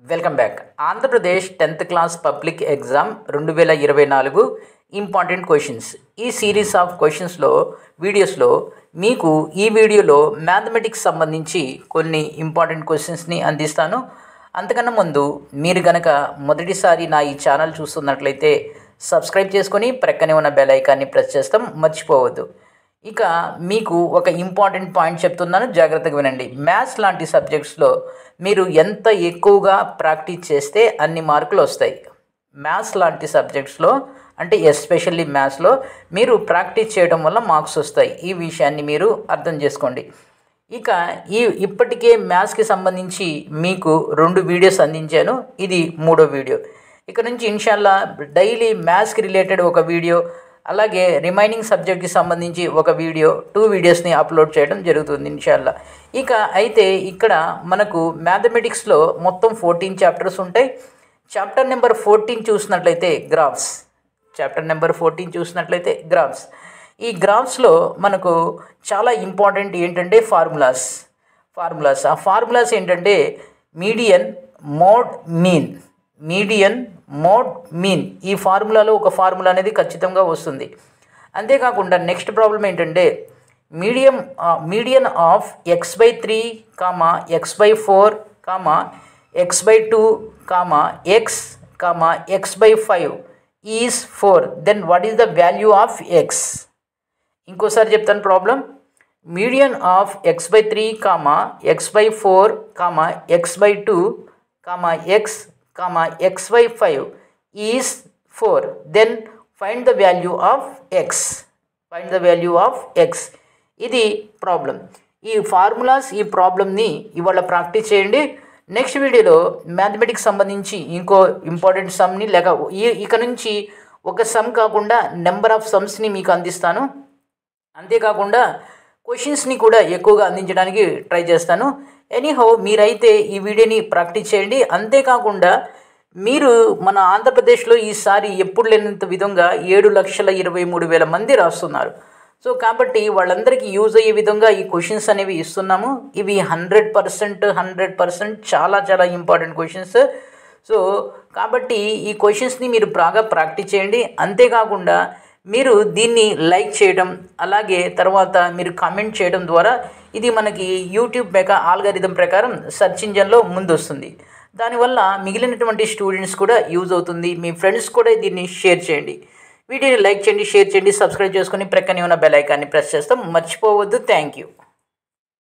Welcome back. Andhra Pradesh 10th class public exam 2024 important questions. ఈ series of క్వశ్చన్స్లో వీడియోస్లో మీకు ఈ వీడియోలో మ్యాథమెటిక్స్ సంబంధించి కొన్ని ఇంపార్టెంట్ క్వశ్చన్స్ని అందిస్తాను. అంతకన్నా ముందు మీరు కనుక మొదటిసారి నా ఈ ఛానల్ చూస్తున్నట్లయితే సబ్స్క్రైబ్ చేసుకొని ప్రక్కనే ఉన్న బెల్ ఐకాన్ని ప్రెస్ చేస్తాం, మర్చిపోవద్దు. ఇక మీకు ఒక ఇంపార్టెంట్ పాయింట్ చెప్తున్నాను, జాగ్రత్తగా వినండి. మ్యాథ్స్ లాంటి సబ్జెక్ట్స్లో మీరు ఎంత ఎక్కువగా ప్రాక్టీస్ చేస్తే అన్ని మార్కులు వస్తాయి. మ్యాథ్స్ లాంటి సబ్జెక్ట్స్లో అంటే ఎస్పెషల్లీ మ్యాథ్స్లో మీరు ప్రాక్టీస్ చేయడం వల్ల మార్క్స్ వస్తాయి. ఈ విషయాన్ని మీరు అర్థం చేసుకోండి. ఇక ఇప్పటికే మ్యాథ్స్కి సంబంధించి మీకు 2 వీడియోస్ అందించాను, ఇది 3వ వీడియో. ఇక నుంచి ఇన్షాల్లా డైలీ మ్యాథ్స్కి రిలేటెడ్ ఒక వీడియో, అలాగే రిమైనింగ్ సబ్జెక్ట్కి సంబంధించి ఒక వీడియో, 2 వీడియోస్ని అప్లోడ్ చేయడం జరుగుతుంది ఇన్షాల్లా. ఇక అయితే ఇక్కడ మనకు మ్యాథమెటిక్స్లో మొత్తం 14 చాప్టర్స్ ఉంటాయి. చాప్టర్ నెంబర్ 14 చూసినట్లయితే గ్రాఫ్స్. చాప్టర్ నెంబర్ 14 చూసినట్లయితే గ్రాఫ్స్. ఈ గ్రాఫ్స్లో మనకు చాలా ఇంపార్టెంట్ ఏంటంటే ఫార్ములాస్. ఆ ఫార్ములాస్ ఏంటంటే median, mode, mean. Median, mode, mean. ఈ ఫార్ములాలో ఒక ఫార్ములా అనేది ఖచ్చితంగా వస్తుంది. అంతేకాకుండా నెక్స్ట్ ప్రాబ్లం ఏంటంటే median of x/3, x/4, x/2, x/5 is 4. Then what is the value of x? ఇంకోసారి చెప్తాను problem. Median of x/3, x/4, x/2, x/5 is 4. Then find the value of x. ఇది problem. ఈ formulas, ఈ ప్రాబ్లమ్ని ఇవాళ practice చేయండి. Next వీడియోలో mathematics సంబంధించి ఇంకో ఇంపార్టెంట్ సమ్ని లేక ఇక నుంచి ఒక సమ్ కాకుండా నెంబర్ ఆఫ్ సమ్స్ని మీకు అందిస్తాను. అంతేకాకుండా క్వశ్చన్స్ని కూడా ఎక్కువగా అందించడానికి ట్రై చేస్తాను. ఎనీహౌ మీరైతే ఈ వీడియోని ప్రాక్టీస్ చేయండి. అంతేకాకుండా మీరు మన ఆంధ్రప్రదేశ్లో ఈసారి ఎప్పుడు లేనంత విధంగా 7,23,000 మంది రాస్తున్నారు. సో కాబట్టి వాళ్ళందరికీ యూజ్ అయ్యే విధంగా ఈ క్వశ్చన్స్ అనేవి ఇస్తున్నాము. ఇవి 100% చాలా చాలా ఇంపార్టెంట్ క్వశ్చన్స్. సో కాబట్టి ఈ క్వశ్చన్స్ని మీరు బాగా ప్రాక్టీస్ చేయండి. అంతేకాకుండా మీరు దీన్ని లైక్ చేయడం, అలాగే తర్వాత మీరు కామెంట్ చేయడం ద్వారా ఇది మనకి యూట్యూబ్ ఆల్గారిథం ప్రకారం సెర్చ్ ఇంజన్లో ముందు వస్తుంది. దానివల్ల మిగిలినటువంటి స్టూడెంట్స్ కూడా యూజ్ అవుతుంది. మీ ఫ్రెండ్స్ కూడా దీన్ని షేర్ చేయండి. వీడియోని లైక్ చేయండి, షేర్ చేయండి, సబ్స్క్రైబ్ చేసుకొని ప్రక్కనే ఉన్న బెల్ ఐకాన్ని ప్రెస్ చేస్తాం, మర్చిపోవద్దు. Thank you.